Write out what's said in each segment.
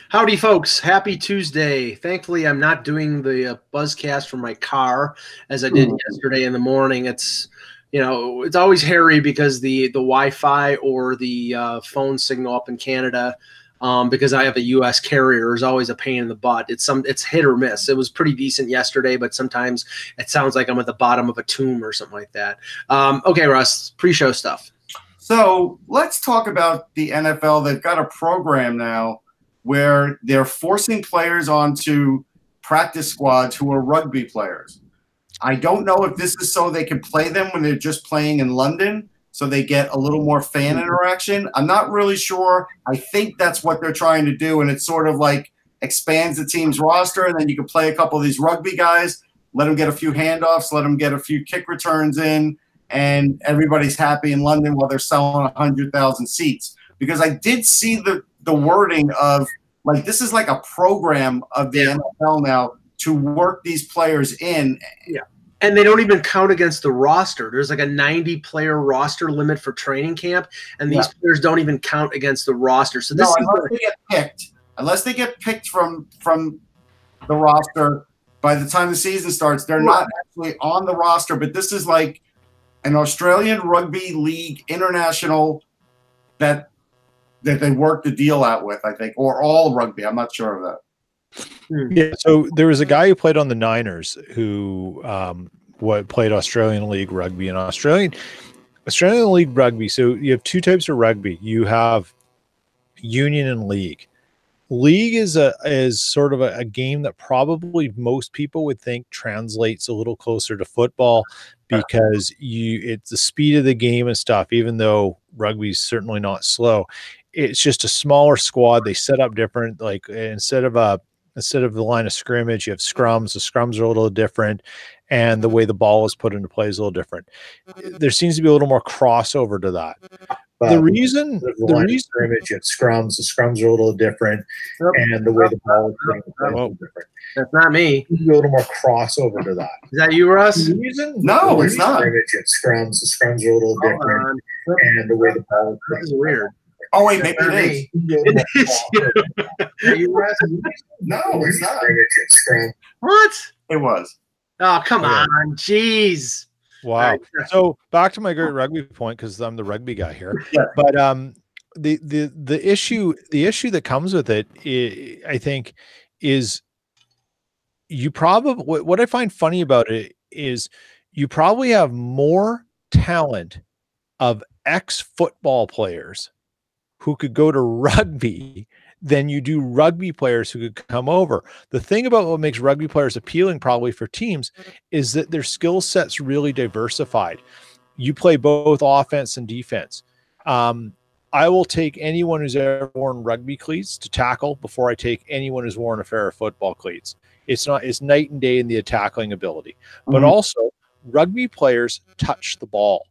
Howdy, folks. Happy Tuesday. Thankfully, I'm not doing the Buzzcast from my car as I did yesterday in the morning. It's always hairy because the Wi-Fi or the phone signal up in Canada, because I have a U.S. carrier, is always a pain in the butt. It's hit or miss. It was pretty decent yesterday, but sometimes it sounds like I'm at the bottom of a tomb or something like that. Okay, Russ, pre-show stuff. So let's talk about the NFL. They've got a program now where they're forcing players onto practice squads who are rugby players. I don't know if this is so they can play them when they're just playing in London, so they get a little more fan interaction. I'm not really sure. I think that's what they're trying to do, and it sort of like expands the team's roster, and then you can play a couple of these rugby guys, let them get a few handoffs, let them get a few kick returns in, and everybody's happy in London while they're selling 100,000 seats. Because I did see the wording of, like, this is like a program of the NFL now to work these players in. Yeah. And they don't even count against the roster. There's like a 90-player roster limit for training camp, and these players don't even count against the roster. So this unless they get picked from the roster by the time the season starts, they're not actually on the roster. But this is like an Australian Rugby League international that they worked the deal out with, I think, or all rugby. I'm not sure of that. Yeah, so there was a guy who played on the Niners who played Australian League Rugby. And Australian League Rugby, so you have two types of rugby. You have union and league. League is sort of a game that probably most people would think translates a little closer to football because it's the speed of the game and stuff, even though rugby is certainly not slow. It's just a smaller squad. They set up different, like instead of the line of scrimmage, you have scrums. The scrums are a little different, and the way the ball is put into play is a little different. There seems to be a little more crossover to that. The reason scrimmage, you have scrums. The scrums are a little different, and the way the ball is put into play is a little different. That's not me. There's a little more crossover to that. Is that you, Russ? No, it's not. Scrimmage, you have scrums. The scrums are a little different, and the way the ball is put into play. Weird. Oh, wait, maybe it is. Are you, Russ? No, it's not. What? It was. Oh, come on. Jeez. Wow. So back to my great rugby point, because I'm the rugby guy here. Yeah. But the issue that comes with it, I think, is you probably, what I find funny about it is you probably have more talent of ex-football players who could go to rugby than you do rugby players who could come over. The thing about what makes rugby players appealing probably for teams is that their skill set's really diversified. You play both offense and defense. I will take anyone who's ever worn rugby cleats to tackle before I take anyone who's worn a pair of football cleats. It's night and day in the tackling ability. But also, rugby players touch the ball.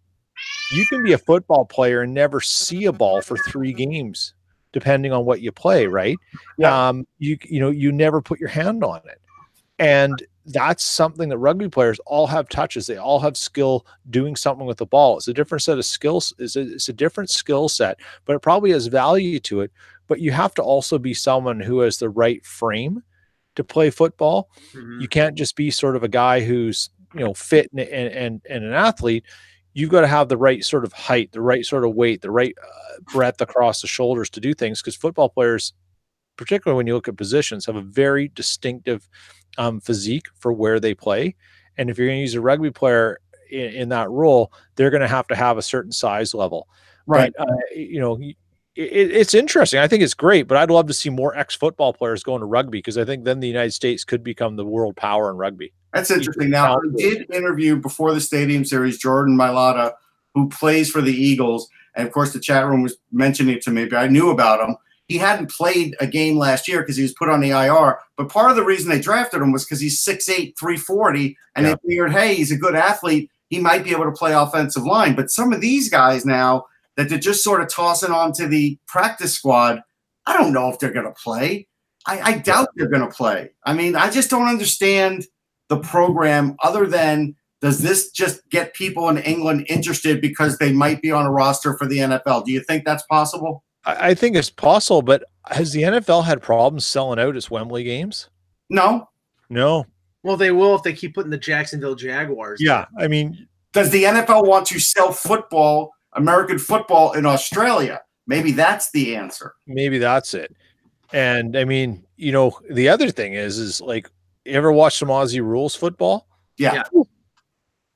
You can be a football player and never see a ball for 3 games, depending on what you play, right? Yeah. You never put your hand on it. And that's something that rugby players all have touches. They all have skill doing something with the ball. It's a different set of skills. It's a different skill set, but it probably has value to it. But you have to also be someone who has the right frame to play football. You can't just be sort of a guy who's, fit and an athlete. You've got to have the right sort of height, the right sort of weight, the right breadth across the shoulders to do things, because football players, particularly when you look at positions, have a very distinctive physique for where they play. And if you're going to use a rugby player in that role, they're going to have a certain size level. Right. But, it's interesting. I think it's great, but I'd love to see more ex-football players going to rugby, because I think then the United States could become the world power in rugby. That's interesting. Now, I did interview before the Stadium Series Jordan Mailata, who plays for the Eagles. And, of course, the chat room was mentioning it to me, but I knew about him. He hadn't played a game last year because he was put on the IR. But part of the reason they drafted him was because he's 6'8", 340, and they figured, hey, he's a good athlete. He might be able to play offensive line. But some of these guys now that they're just sort of tossing onto the practice squad, I don't know if they're going to play. I doubt they're going to play. I mean, I just don't understand the program other than, does this just get people in England interested because they might be on a roster for the NFL? Do you think that's possible? I think it's possible, but Has the NFL had problems selling out its Wembley games? No. Well, they will if they keep putting the Jacksonville Jaguars. Yeah, I mean, does the NFL want to sell football, American football, in Australia? Maybe that's the answer. Maybe that's it. And I mean, the other thing is like, you ever watch some Aussie rules football? Yeah.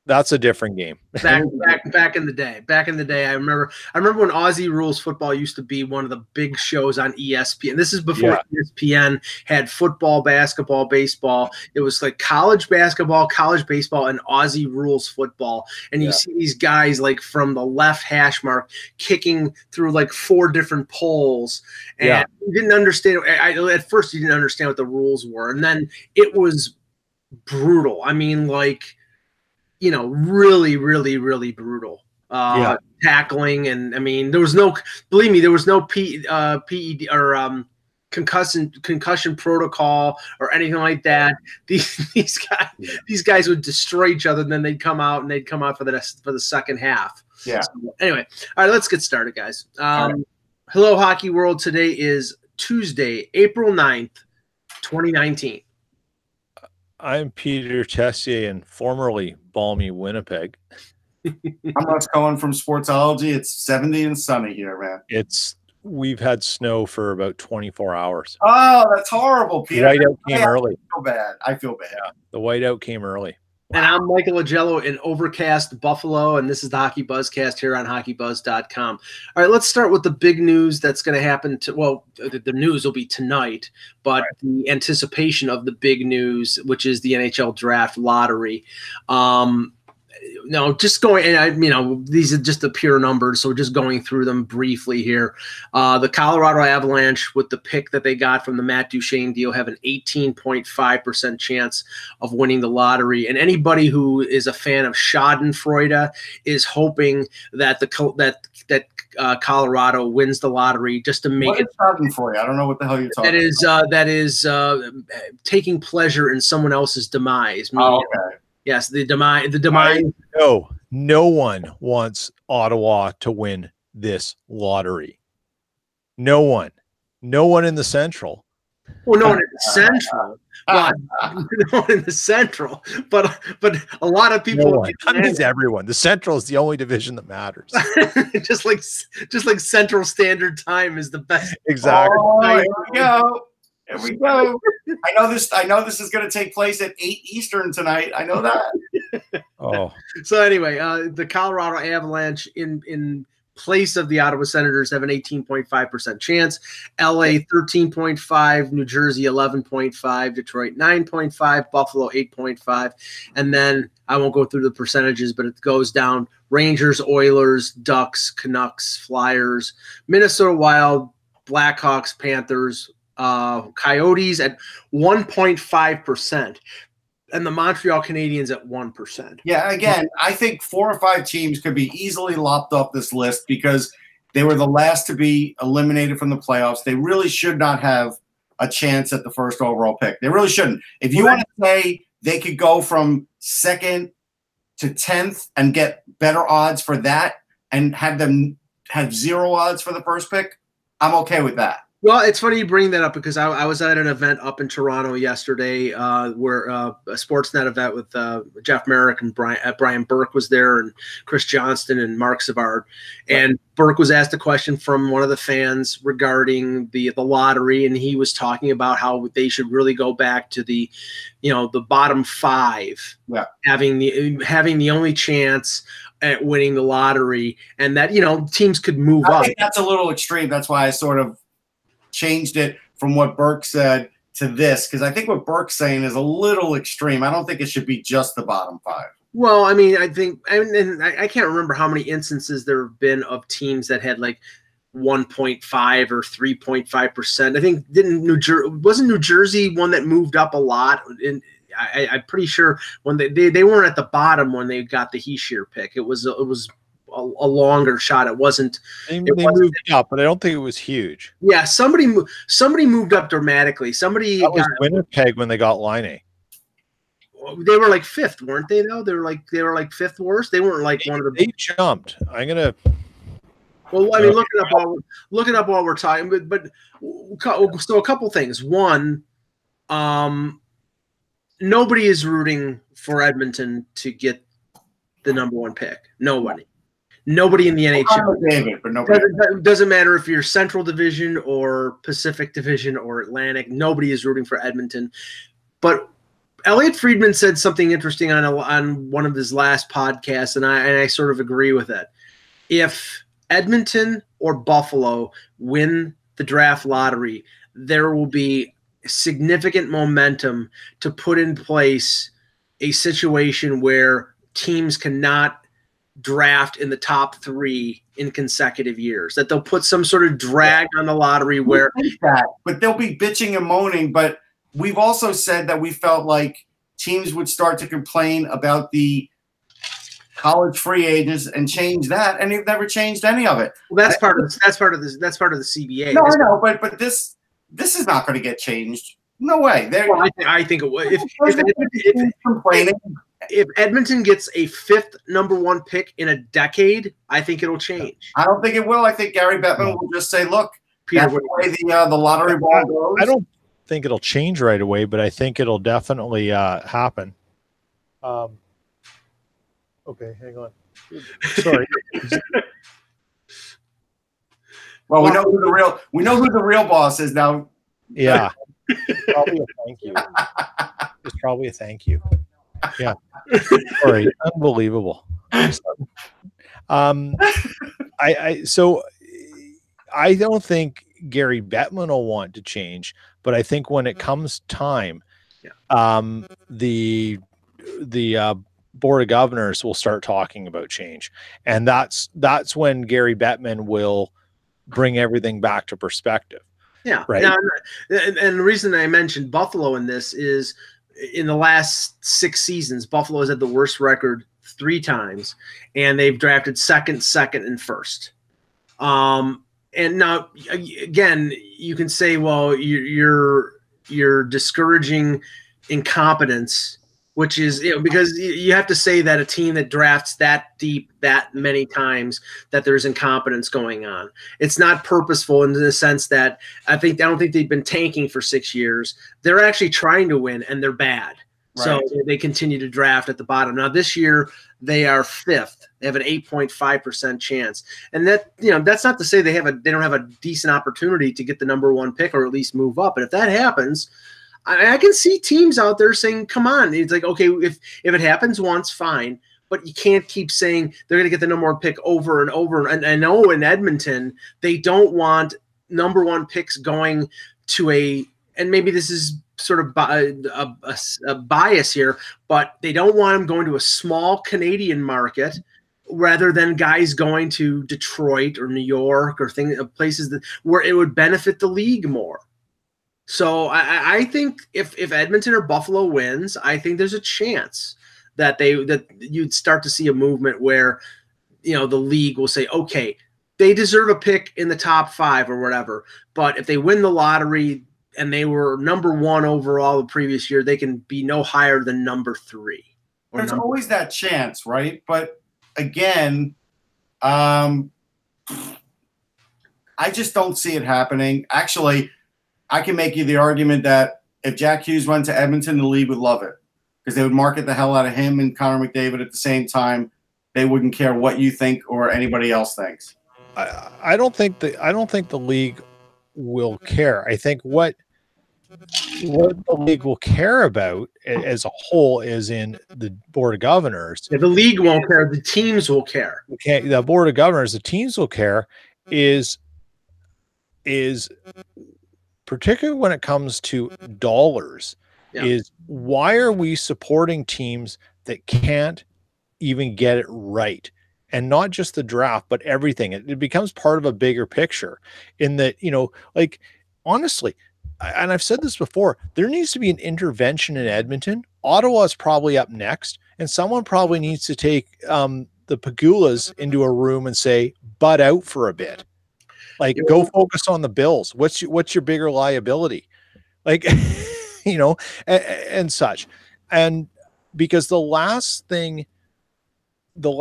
That's a different game. Back in the day. Back in the day, I remember when Aussie Rules football used to be one of the big shows on ESPN. This is before ESPN had football, basketball, baseball. It was like college basketball, college baseball, and Aussie Rules football. And you see these guys like from the left hash mark kicking through like 4 different poles. And you didn't understand. At first, you didn't understand what the rules were. And then it was brutal. I mean, like, really, really, really brutal tackling. And I mean, there was no PED or concussion protocol or anything like that. These guys would destroy each other, and then they'd come out for the second half. Yeah. So anyway, all right, let's get started, guys. Hello, Hockey World. Today is Tuesday, April 9th, 2019. I'm Peter Tessier and formerly balmy Winnipeg. I'm Russ Cohen from Sportsology. It's 70 and sunny here, man. We've had snow for about 24 hours. Oh, that's horrible, Peter. The whiteout came early. I feel bad. Yeah, the whiteout came early. And I'm Michael Agello in overcast Buffalo, and this is the Hockey Buzzcast here on HockeyBuzz.com. All right, let's start with the big news that's going to happen. The news will be tonight, but the anticipation of the big news, which is the NHL Draft Lottery. Just going, and these are just the pure numbers, so we're just going through them briefly here. The Colorado Avalanche, with the pick that they got from the Matt Duchene deal, have an 18.5% chance of winning the lottery. And anybody who is a fan of Schadenfreude is hoping that Colorado wins the lottery just to make it. Schadenfreude? I don't know what the hell you're talking about. That is taking pleasure in someone else's demise. Okay. Yes, the demise. No one wants Ottawa to win this lottery. No one in the Central. Well, no one in the Central. No one in the Central, but a lot of people. That means everyone. The Central is the only division that matters. just like Central Standard Time is the best. Exactly. Oh, here we go. I know this is going to take place at 8 Eastern tonight. I know that. Oh. So anyway, the Colorado Avalanche in place of the Ottawa Senators have an 18.5% chance. LA 13.5, New Jersey 11.5, Detroit 9.5, Buffalo 8.5, and then I won't go through the percentages, but it goes down: Rangers, Oilers, Ducks, Canucks, Flyers, Minnesota Wild, Blackhawks, Panthers, Coyotes at 1.5%, and the Montreal Canadiens at 1%. Yeah, again, I think 4 or 5 teams could be easily lopped off this list because they were the last to be eliminated from the playoffs. They really should not have a chance at the first overall pick. They really shouldn't. If you want to say they could go from 2nd to 10th and get better odds for that and have them have 0 odds for the first pick, I'm okay with that. Well, it's funny you bring that up because I was at an event up in Toronto yesterday where a Sportsnet event with Jeff Merrick and Brian Burke was there, and Chris Johnston and Mark Savard. And Burke was asked a question from one of the fans regarding the lottery, and he was talking about how they should really go back to the bottom 5, having the only chance at winning the lottery, and that teams could move up. I think that's a little extreme. That's why I sort of changed it from what Burke said to this, because I think what Burke's saying is a little extreme. I don't think it should be just the bottom 5. Well, I mean, I think, and I can't remember how many instances there have been of teams that had like 1.5 or 3.5%. I think wasn't New Jersey one that moved up a lot? And I'm pretty sure when they weren't at the bottom when they got the Heishier pick. It was a longer shot. It wasn't. They moved up, but I don't think it was huge. Yeah, somebody moved up dramatically. That was Winnipeg when they got Laine. They were like 5th, weren't they? Though they were like 5th worst. They weren't like one of the. They jumped. I'm gonna. Well, I mean, look it up while we're talking. But So a couple things. One, nobody is rooting for Edmonton to get the number 1 pick. Nobody in the NHL. David, but nobody. Doesn't matter if you're Central Division or Pacific Division or Atlantic. Nobody is rooting for Edmonton. But Elliot Friedman said something interesting on one of his last podcasts, and I sort of agree with it. If Edmonton or Buffalo win the draft lottery, there will be significant momentum to put in place a situation where teams cannot draft in the top 3 in consecutive years, that they'll put some sort of drag on the lottery where but they'll be bitching and moaning. But we've also said that we felt like teams would start to complain about the college free agents and change that, and they've never changed any of it. Well, that's part of the CBA. No, I know, but this is not going to get changed. No way. Well, I think it would. If Edmonton gets a 5th number 1 pick in a decade, I think it'll change. I don't think it will. I think Gary Bettman will just say, "Look, Peter, that's the way the lottery ball goes." I don't think it'll change right away, but I think it'll definitely happen. Okay, hang on. Sorry. Well, we know who the real boss is now. Yeah. Probably a thank you. It's probably a thank you. Yeah. Sorry. Unbelievable. So I don't think Gary Bettman will want to change, but I think when it comes time, the Board of Governors will start talking about change, and that's when Gary Bettman will bring everything back to perspective. Yeah, right. Now, and the reason I mentioned Buffalo in this is in the last 6 seasons, Buffalo has had the worst record 3 times, and they've drafted second, and first. And now again, you can say, well, you're discouraging incompetence, which is, because you have to say that a team that drafts that deep that many times, that there's incompetence going on. It's not purposeful in the sense that I don't think they've been tanking for 6 years. They're actually trying to win, and they're bad. Right. So they continue to draft at the bottom. Now this year they are 5th. They have an 8.5% chance, and that that's not to say they don't have a decent opportunity to get the number 1 pick or at least move up. But if that happens, I can see teams out there saying, come on. It's like, okay, if it happens once, fine. But you can't keep saying they're going to get the number 1 pick over and over. And I know in Edmonton, they don't want number 1 picks going to and maybe this is sort of a bias here, but they don't want them going to a small Canadian market rather than guys going to Detroit or New York or places where it would benefit the league more. So I think if Edmonton or Buffalo wins, I think there's a chance that you'd start to see a movement where, the league will say, okay, they deserve a pick in the top 5 or whatever. But if they win the lottery and they were number 1 overall the previous year, they can be no higher than number 3. There's always that chance, right? But again, I just don't see it happening. Actually, I can make you the argument that if Jack Hughes went to Edmonton, the league would love it because they would market the hell out of him and Connor McDavid at the same time. They wouldn't care what you think or anybody else thinks. I don't think the league will care. I think what the league will care about as a whole is in the Board of Governors. Yeah, the league won't care. The teams will care. Okay, the Board of Governors, the teams will care is particularly when it comes to dollars, is why are we supporting teams that can't even get it right? And not just the draft, but everything. It becomes part of a bigger picture in that, like, honestly, and I've said this before, there needs to be an intervention in Edmonton. Ottawa is probably up next, and someone probably needs to take the Pagulas into a room and say, butt out for a bit. Like, go focus on the Bills. What's your bigger liability? Like, and such. And because the last thing Gary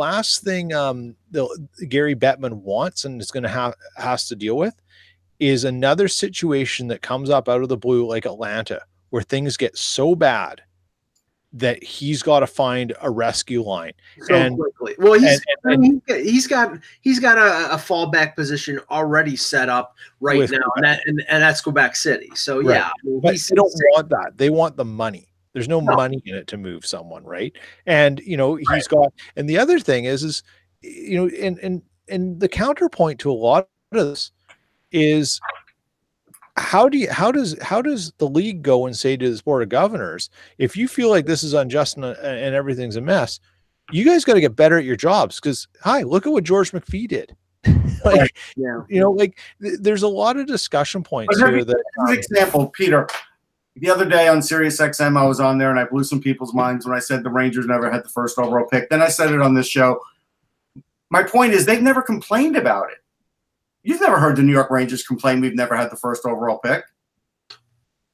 Bettman wants and is going to has to deal with is another situation that comes up out of the blue, like Atlanta, where things get so bad that he's got to find a rescue line quickly. Well, he's got a fallback position already set up right now, and that's Quebec City. So yeah, but they don't want that. They want the money. There's no money in it to move someone, right? And he's got. And the other thing is and the counterpoint to a lot of this is, how does the league go and say to the board of governors, if you feel like this is unjust and everything's a mess, you guys got to get better at your jobs? Because look at what George McPhee did. There's a lot of discussion points here. That for example, Peter, the other day on Sirius XM, I was on there and I blew some people's minds when I said the Rangers never had the first overall pick. Then I said it on this show. My point is, they've never complained about it. You've never heard the New York Rangers complain we've never had the first overall pick.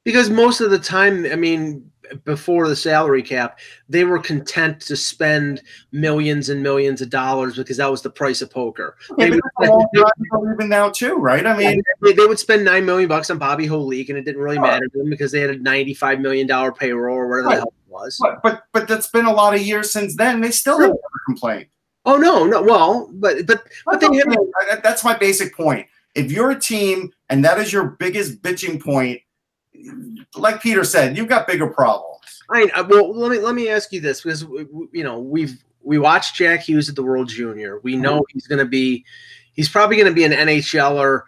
Because most of the time, I mean, before the salary cap, they were content to spend millions and millions of dollars because that was the price of poker. Even now too, right? I mean, they would spend $9 million on Bobby Holik, and it didn't really matter to them because they had a $95 million payroll or whatever the hell it was. But that's been a lot of years since then. They still have never complained. Oh no. Well, but that's my basic point. If you're a team and that is your biggest bitching point, like Peter said, you've got bigger problems. Well, let me ask you this, because we watched Jack Hughes at the World Junior. We know he's probably going to be an NHLer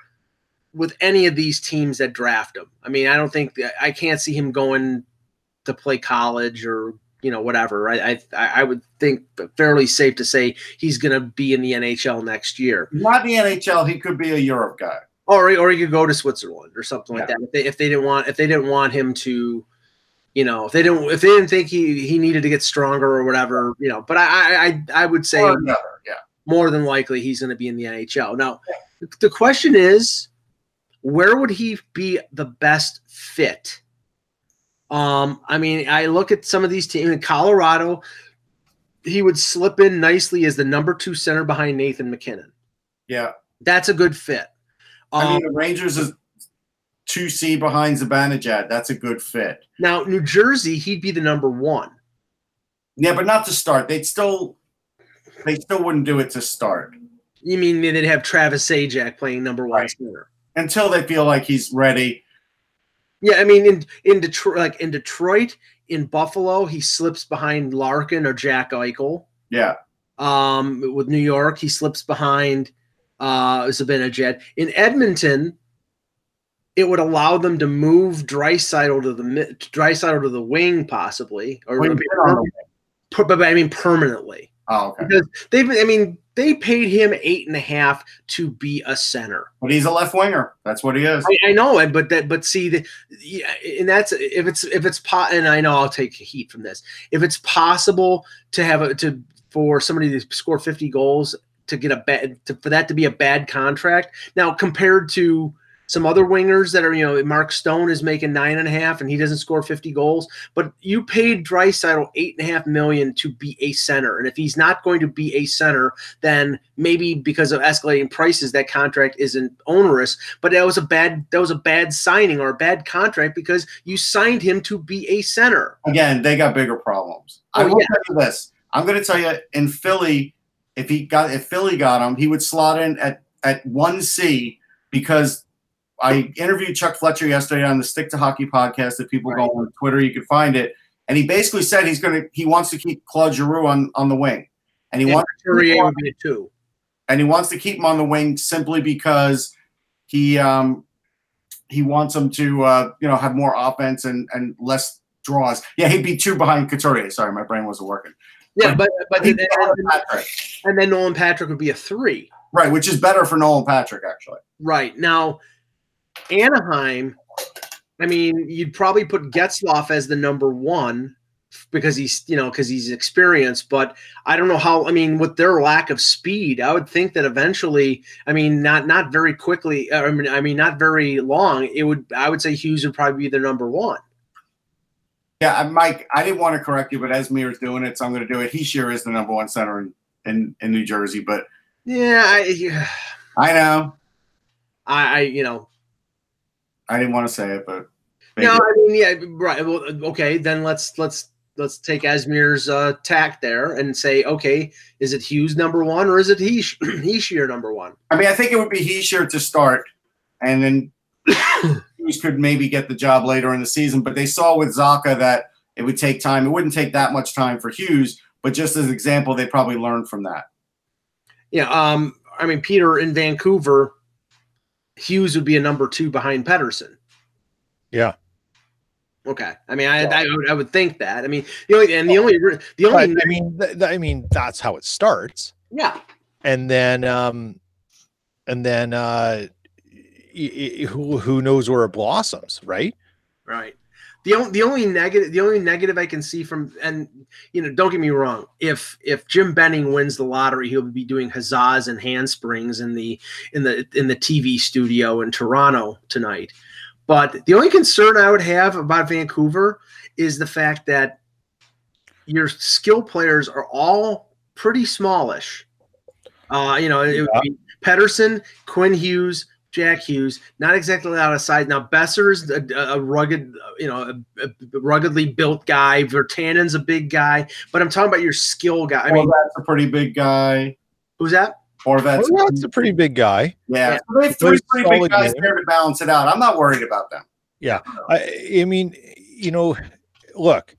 with any of these teams that draft him. I mean, I can't see him going to play college or whatever. I would think fairly safe to say he's going to be in the NHL next year. Not the NHL. He could be a Europe guy. Or he could go to Switzerland or something like that. If they didn't want him to, if they didn't think he needed to get stronger or whatever, But I would say more than likely he's going to be in the NHL. Now, the question is, where would he be the best fit? I mean, I look at some of these teams in Colorado. He would slip in nicely as the number 2 center behind Nathan McKinnon. Yeah, that's a good fit. The Rangers is 2C behind Zibanejad. That's a good fit. Now, New Jersey, he'd be the number 1. Yeah, but not to start. They still wouldn't do it to start. You mean they'd have Travis Zajac playing number 1 center until they feel like he's ready. Yeah, I mean, in Detroit, in Buffalo, he slips behind Larkin or Jack Eichel. Yeah. With New York, he slips behind Zibanejad. In Edmonton, it would allow them to move Draisaitl to the wing, possibly, or permanently. Oh, okay. Because they paid him $8.5 to be a center. But he's a left winger. That's what he is. I know, and that's and I know I'll take heat from this. If it's possible for somebody to score 50 goals to get for that to be a bad contract. Now, compared to some other wingers that are, Mark Stone is making $9.5 and he doesn't score 50 goals, but you paid Draisaitl $8.5 million to be a center. And if he's not going to be a center, then maybe because of escalating prices, that contract isn't onerous, but that was a bad signing or a bad contract because you signed him to be a center. Again, they got bigger problems. I will tell you this. I'm going to tell you, in Philly, if Philly got him, he would slot in at 1C, because I interviewed Chuck Fletcher yesterday on the Stick to Hockey podcast that people go on Twitter. You can find it. And he basically said he wants to keep Claude Giroux on the wing. And he wants to keep him on the wing simply because he wants him to have more offense and less draws. Yeah, he'd be 2 behind Couturier. Sorry, my brain wasn't working. Yeah, but then Nolan Patrick would be a 3. Right, which is better for Nolan Patrick, actually. Right. Now, Anaheim, you'd probably put Getzlaf as the number 1 because he's experienced, but I don't know how, with their lack of speed, I would think that eventually, not very quickly, not very long, I would say Hughes would probably be the number 1. Yeah, Mike, I didn't want to correct you, but Esmir's doing it, so I'm going to do it. He sure is the number 1 center in New Jersey, but yeah, I know. I didn't want to say it, but maybe. No, I mean, yeah, right. Well, okay, then let's take Esmir's tack there and say, okay, is it Hughes number one or is it Hischier number one? I mean, I think it would be Hischier to start, and then Hughes could maybe get the job later in the season. But they saw with Zaka that it would take time. It wouldn't take that much time for Hughes, but just as an example, they probably learned from that. Yeah, I mean, Peter, in Vancouver, Hughes would be a number two behind Pedersen. Yeah. Okay. I mean, I would think that. I mean, I mean, that's how it starts. Yeah. And then who knows where it blossoms, right? Right. The only negative I can see from, and don't get me wrong, if Jim Benning wins the lottery, he'll be doing huzzas and handsprings in the TV studio in Toronto tonight. But the only concern I would have about Vancouver is the fact that your skill players are all pretty smallish. It would be Pedersen, Quinn Hughes, Jack Hughes, not exactly out of size. Now Besser's a rugged, a ruggedly built guy. Virtanen's a big guy, but I'm talking about your skill guy. I mean, that's a pretty big guy. Who's that? Horvat's a pretty big guy. Yeah. So they have three pretty big guys there to balance it out. I'm not worried about them. Yeah. I mean, look,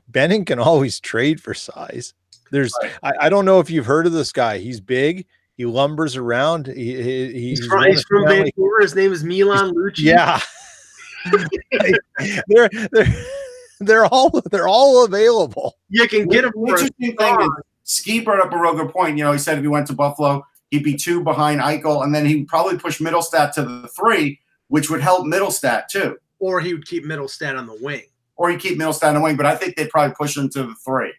Benning can always trade for size. Right. I don't know if you've heard of this guy. He's big. He lumbers around. He's from Vancouver. His name is Milan Lucic. Yeah. they're all available. You can get him. Interesting thing is, Ski brought up a real good point. He said if he went to Buffalo, he'd be 2 behind Eichel, and then he'd probably push Middlestat to the 3, which would help Middlestat too. Or he would keep Middlestat on the wing. But I think they'd probably push him to the 3.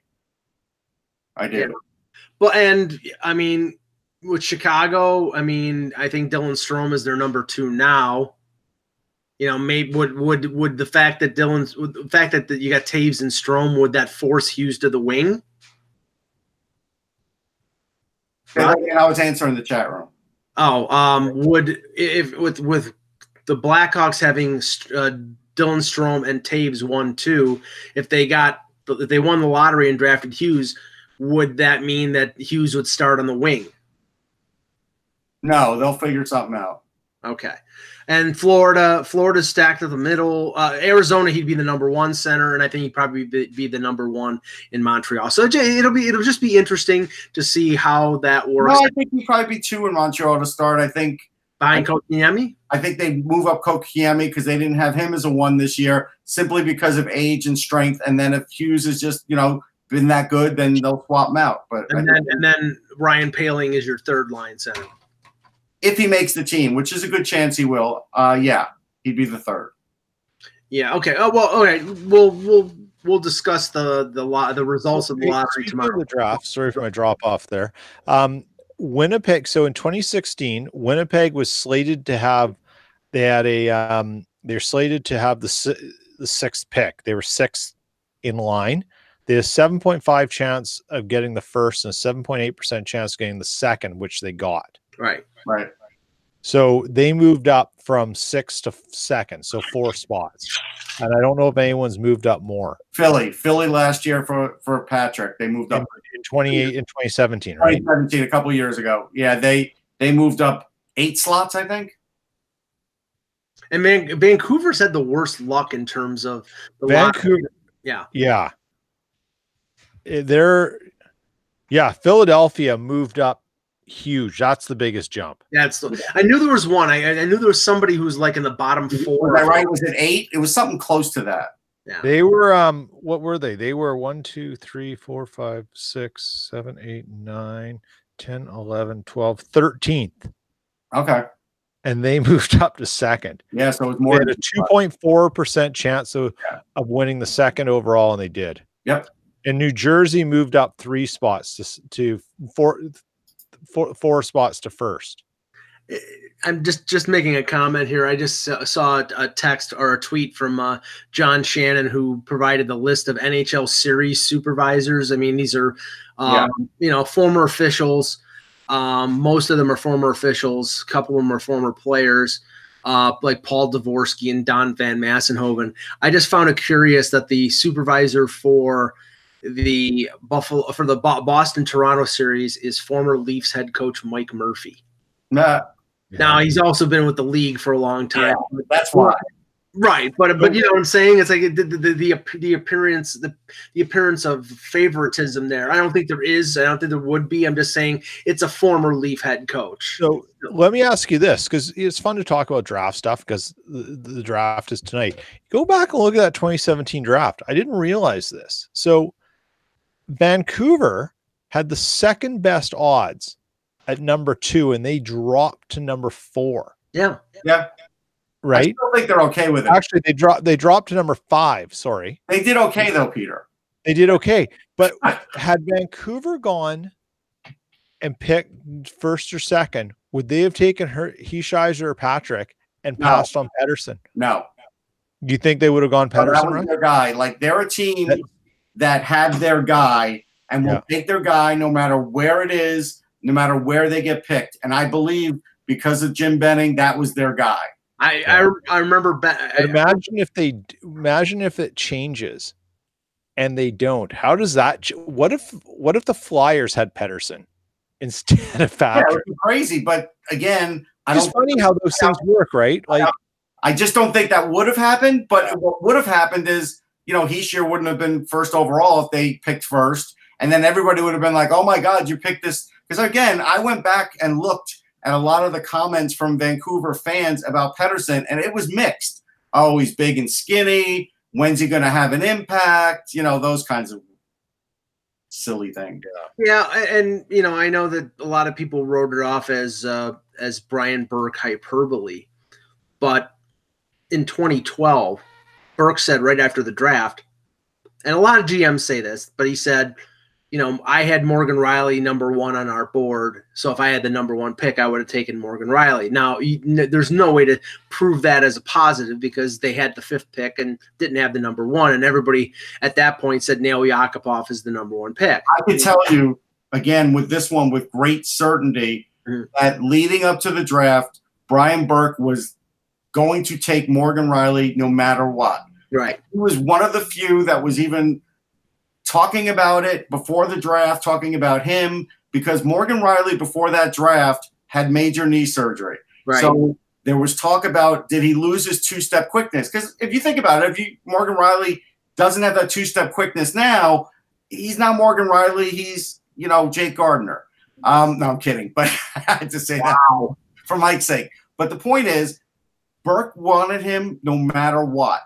I do. Yeah. Well, and I mean, with Chicago, I mean, I think Dylan Strome is their number 2 now. Maybe would the fact that you got Taves and Strome, would that force Hughes to the wing? I was answering the chat room. Would if with the Blackhawks having Dylan Strome and Taves 1-2, if they won the lottery and drafted Hughes, would that mean that Hughes would start on the wing? No, they'll figure something out. Okay. And Florida's stacked at the middle. Arizona, he'd be the number 1 center, and I think he'd probably be the number 1 in Montreal. So it'll just be interesting to see how that works. No, I think he'd probably be 2 in Montreal to start. I think behind Kotkaniemi. I think they move up Kotkaniemi because they didn't have him as a 1 this year, simply because of age and strength. And then if Hughes is just been that good, then they'll swap him out. But and then Ryan Poehling is your 3rd line center. If he makes the team, which is a good chance he will, he'd be the 3rd. Yeah. Okay. Oh well. All right. We'll discuss the results of the lottery tomorrow. The draft. Sorry for my drop off there. Winnipeg. So in 2016, Winnipeg was slated to have. They're slated to have the 6th pick. They were 6th in line. They had a 7.5 chance of getting the 1st and a 7.8% chance of getting the 2nd, which they got. Right. So they moved up from 6th to 2nd, so 4 spots. And I don't know if anyone's moved up more. Philly last year for Patrick, they moved up in 2017, right? 2017, a couple of years ago. Yeah, they moved up 8 slots, I think. And Vancouver's had the worst luck in terms of the Vancouver. Yeah. Philadelphia moved up huge. That's the biggest jump. I knew there was one. I knew there was somebody who's like in the bottom 4. Was I right? Was it 8? It was something close to that. Yeah. They were what were they? They were 1, 2, 3, 4, 5, 6, 7, 8, 9, 10, 11, 12, 13th. Okay. And they moved up to 2nd. Yeah, so it was more than a 2.4% chance of winning the 2nd overall, and they did. Yep. And New Jersey moved up 3 spots to 4 spots to 1st. I'm just making a comment here. I just saw a text or a tweet from John Shannon, who provided the list of NHL series supervisors. I mean, these are former officials. Most of them are former officials. A couple of them are former players. like Paul Dvorsky and Don Van Massenhoven. I just found it curious that the supervisor for the Boston Toronto series is former Leafs head coach Mike Murphy. Nah. Now he's also been with the league for a long time. Yeah, that's why. Right, but you know what I'm saying? It's like the appearance of favoritism there. I don't think there is. I don't think there would be. I'm just saying it's a former Leaf head coach. So let me ask you this, because it's fun to talk about draft stuff because the draft is tonight. Go back and look at that 2017 draft. I didn't realize this. So Vancouver had the second best odds at number 2, and they dropped to number 4. Yeah. Right. I still think they're okay with it. Actually, they dropped to number 5. Sorry. They did okay though, Peter. They did okay. But had Vancouver gone and picked first or second, would they have taken Heishiser or Patrick and passed on Pedersen? No. Do you think they would have gone Pedersen? That was their guy. Like, they're a team that had their guy and will take their guy no matter where it is, no matter where they get picked. And I believe because of Jim Benning, that was their guy. I remember. Imagine if it changes, and they don't. How does that? What if the Flyers had Pedersen instead of Patrick? Yeah, it would be crazy. But again, it's funny how those things work, right? Like, I just don't think that would have happened. But what would have happened is, Heishier wouldn't have been first overall if they picked first, and then everybody would have been like, "Oh my God, you picked this." Because again, I went back and looked at a lot of the comments from Vancouver fans about Pedersen, and it was mixed. Oh, he's big and skinny. When's he going to have an impact? Those kinds of silly things. Yeah, and I know that a lot of people wrote it off as Brian Burke hyperbole, but in 2012, Burke said right after the draft, and a lot of GMs say this, but he said, I had Morgan Riley number 1 on our board. So if I had the number 1 pick, I would have taken Morgan Riley. Now, there's no way to prove that as a positive because they had the 5th pick and didn't have the number 1. And everybody at that point said Nail Yakupov is the number 1 pick. I can tell you, again, with this one, with great certainty, that leading up to the draft, Brian Burke was going to take Morgan Riley no matter what. Right. He was one of the few that was even talking about it before the draft, talking about him, because Morgan Riley before that draft had major knee surgery. Right. So there was talk about, did he lose his 2-step quickness? Because if you think about it, Morgan Riley doesn't have that 2-step quickness now, he's not Morgan Riley. He's, Jake Gardner. No, I'm kidding. But I had to say that for Mike's sake. But the point is, Burke wanted him no matter what.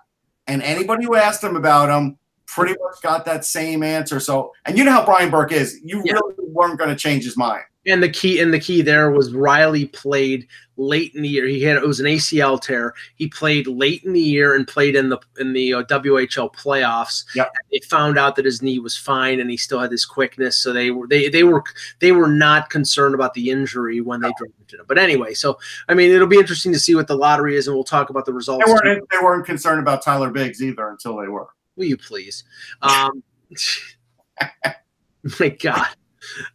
And anybody who asked him about him pretty much got that same answer. So, and you know how Brian Burke is. You really weren't going to change his mind. And the key there was Riley played late in the year. It was an ACL tear. He played late in the year and played in the WHL playoffs. Yep. They found out that his knee was fine and he still had his quickness. So they were not concerned about the injury when they drafted him. But anyway, so I mean, it'll be interesting to see what the lottery is, and we'll talk about the results. They weren't concerned about Tyler Biggs either until they were. Will you please? My God.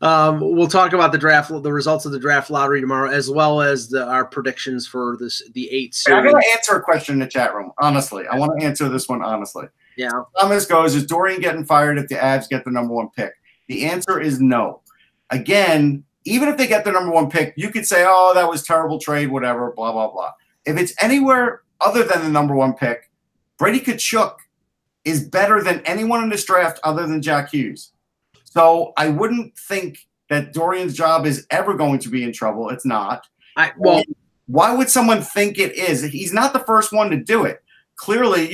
We'll talk about the results of the draft lottery tomorrow, as well as our predictions for the 8 series. I'm going to answer a question in the chat room. Honestly, I want to answer this one honestly. Yeah. Thomas goes, is Dorian getting fired if the Avs get the number 1 pick? The answer is no. Again, even if they get the number 1 pick, you could say, oh, that was terrible trade, whatever, blah, blah, blah. If it's anywhere other than the number 1 pick, Brady Tkachuk is better than anyone in this draft other than Jack Hughes. So I wouldn't think that Dorian's job is ever going to be in trouble. It's not. Why would someone think it is? He's not the first one to do it. Clearly,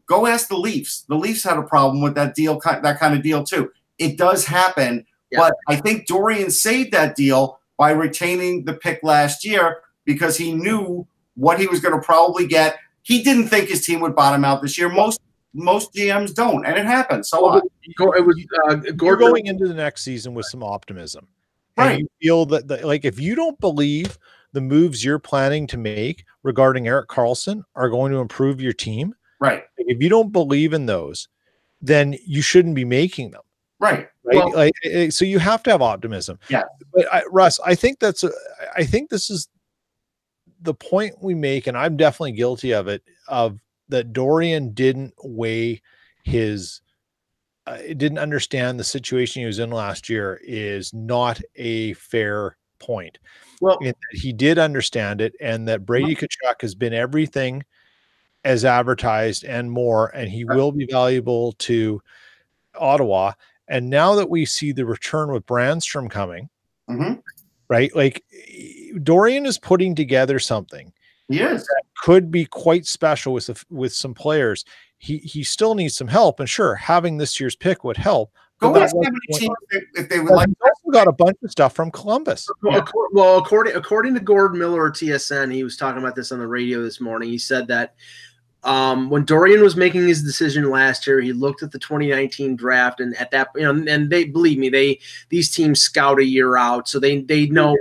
go ask the Leafs. The Leafs had a problem with that deal, that kind of deal too. It does happen, but I think Dorian saved that deal by retaining the pick last year because he knew what he was going to probably get. He didn't think his team would bottom out this year. Most GMs don't, and it happens. So you're going into the next season with some optimism, right? And you feel that, like, if you don't believe the moves you're planning to make regarding Erik Karlsson are going to improve your team, right? If you don't believe in those, then you shouldn't be making them, right? Well, so you have to have optimism. Yeah, but Russ, I think this is the point we make, and I'm definitely guilty of it, of that Dorian didn't weigh his, didn't understand the situation he was in last year, is not a fair point. Well, He did understand it, and that Brady Tkachuk has been everything as advertised and more, and he will be valuable to Ottawa. And now that we see the return with Brandstrom coming, right? Like, Dorian is putting together something. Yes, that could be quite special with some players. He still needs some help, and sure, having this year's pick would help. Go ask how many teams if they would like. He's also got a bunch of stuff from Columbus. Well, according to Gordon Miller at TSN, he was talking about this on the radio this morning. He said that when Dorian was making his decision last year, he looked at the 2019 draft, and at that, and they, believe me, these teams scout a year out, so they know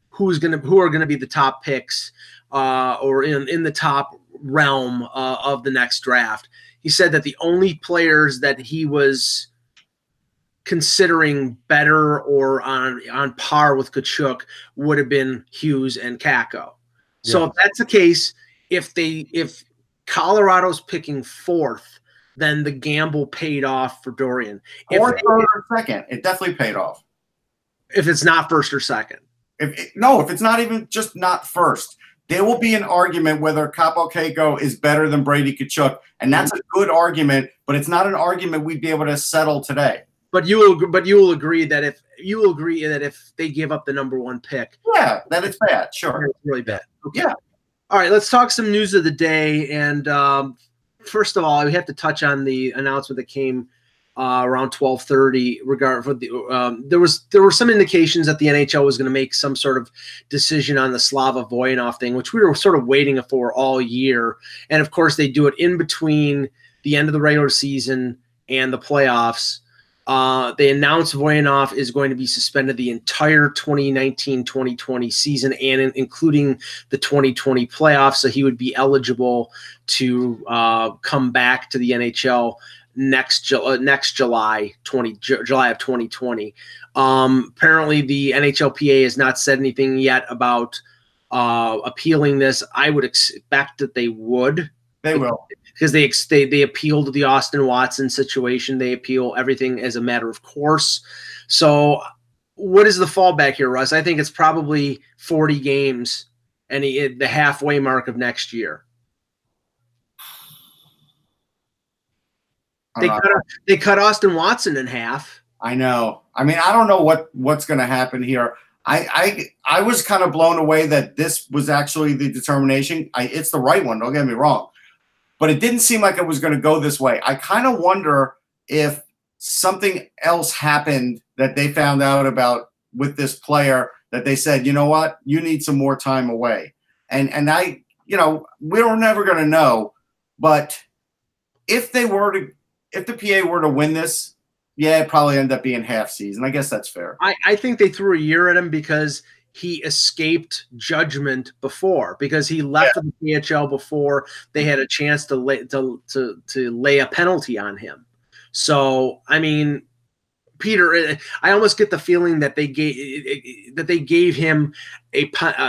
who are gonna be the top picks, or in the top realm of the next draft. He said that the only players that he was considering better or on par with Tkachuk would have been Hughes and Kakko. So if that's the case, if Colorado's picking fourth, then the gamble paid off for Dorian. Or third or second, it definitely paid off. If it's not first or second. If it's not even just not first, there will be an argument whether Kaapo Kakko is better than Brady Tkachuk, and that's a good argument, but it's not an argument we'd be able to settle today. But you will agree that if they give up the number one pick, that it's bad. Sure, it's really bad. Okay. Yeah. All right, let's talk some news of the day. And first of all, we have to touch on the announcement that came around 12:30. There were some indications that the NHL was going to make some sort of decision on the Slava Voynov thing, which we were sort of waiting for all year. And of course, they do it in between the end of the regular season and the playoffs. They announced Voynov is going to be suspended the entire 2019-2020 season, and including the 2020 playoffs. So he would be eligible to come back to the NHL next July of 2020. Apparently, the NHLPA has not said anything yet about appealing this. I would expect that they would. They will. Because they appealed the Austin Watson situation. They appeal everything as a matter of course. So what is the fallback here, Russ? I think it's probably 40 games and the halfway mark of next year. They cut Austin Watson in half. I know. I mean, I don't know what's going to happen here. I was kind of blown away that this was actually the determination. It's the right one. Don't get me wrong. But it didn't seem like it was going to go this way. I kind of wonder if something else happened that they found out about with this player that they said, you know what, you need some more time away. And we're never going to know. But if the PA were to win this, it'd probably end up being half season. I guess that's fair. I think they threw a year at him because he escaped judgment before, because he left the PHL before they had a chance to lay a penalty on him. So, I mean, Peter, I almost get the feeling that they gave him a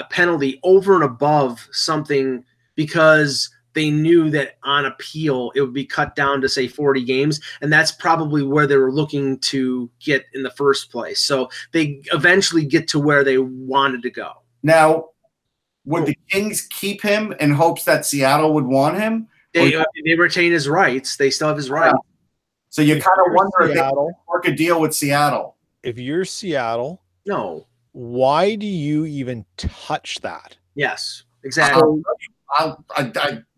penalty over and above something because they knew that on appeal it would be cut down to, say, 40 games, and that's probably where they were looking to get in the first place. So they eventually get to where they wanted to go. Now, would the Kings keep him in hopes that Seattle would want him? They retain his rights. They still have his rights. So you kind of wonder if they work a deal with Seattle. If you're Seattle, no. Why do you even touch that? Yes, exactly.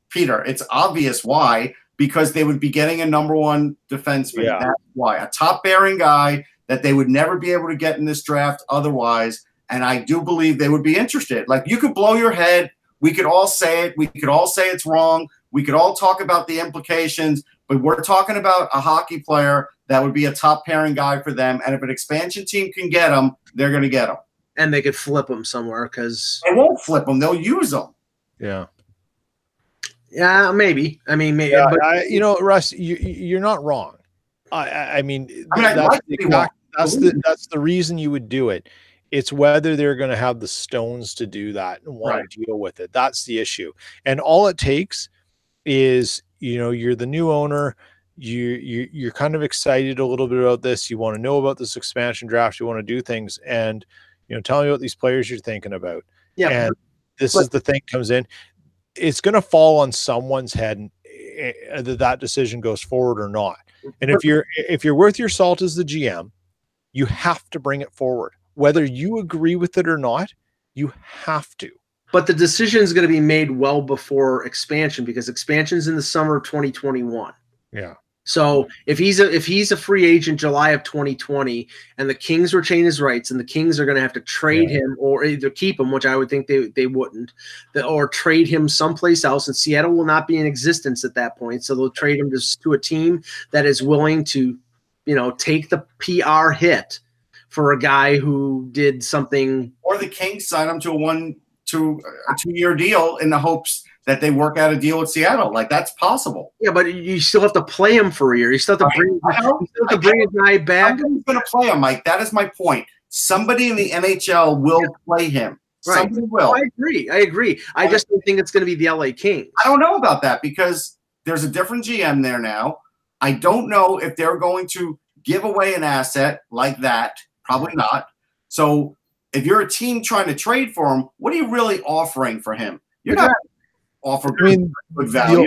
Peter, it's obvious why, because they would be getting a number one defenseman. Yeah. That's why. A top-bearing guy that they would never be able to get in this draft otherwise, and I do believe they would be interested. Like, you could blow your head. We could all say it. We could all say it's wrong. We could all talk about the implications, but we're talking about a hockey player that would be a top-pairing guy for them, and if an expansion team can get him, they're going to get him. And they could flip him somewhere because – They won't flip him. They'll use him. Yeah. Yeah, maybe. I mean, maybe. Yeah, but, Russ, you're not wrong. That's the reason you would do it. It's whether they're going to have the stones to do that and want to deal with it. That's the issue. And all it takes is, you're the new owner. You're kind of excited a little bit about this. You want to know about this expansion draft. You want to do things, and tell me what these players you're thinking about. Yeah, and this is the thing comes in. It's going to fall on someone's head that decision goes forward or not. And if you're worth your salt as the GM, you have to bring it forward. Whether you agree with it or not, you have to. But the decision is going to be made well before expansion, because expansion's in the summer of 2021. Yeah. So if he's a free agent July of 2020, and the Kings retain his rights, and the Kings are going to have to trade him or either keep him, which I would think they wouldn't, or trade him someplace else, and Seattle will not be in existence at that point. So they'll trade him to a team that is willing to, take the PR hit for a guy who did something. Or the Kings sign him to a 2-year deal in the hopes that they work out a deal with Seattle. Like, that's possible. Yeah, but you still have to play him for a year. You still have to bring a guy back. Somebody's going to play him, Mike. That is my point. Somebody in the NHL will play him. Right. Somebody will. I agree. I just don't think it's going to be the LA Kings. I don't know about that, because there's a different GM there now. I don't know if they're going to give away an asset like that. Probably not. So if you're a team trying to trade for him, what are you really offering for him? You're not offering good value.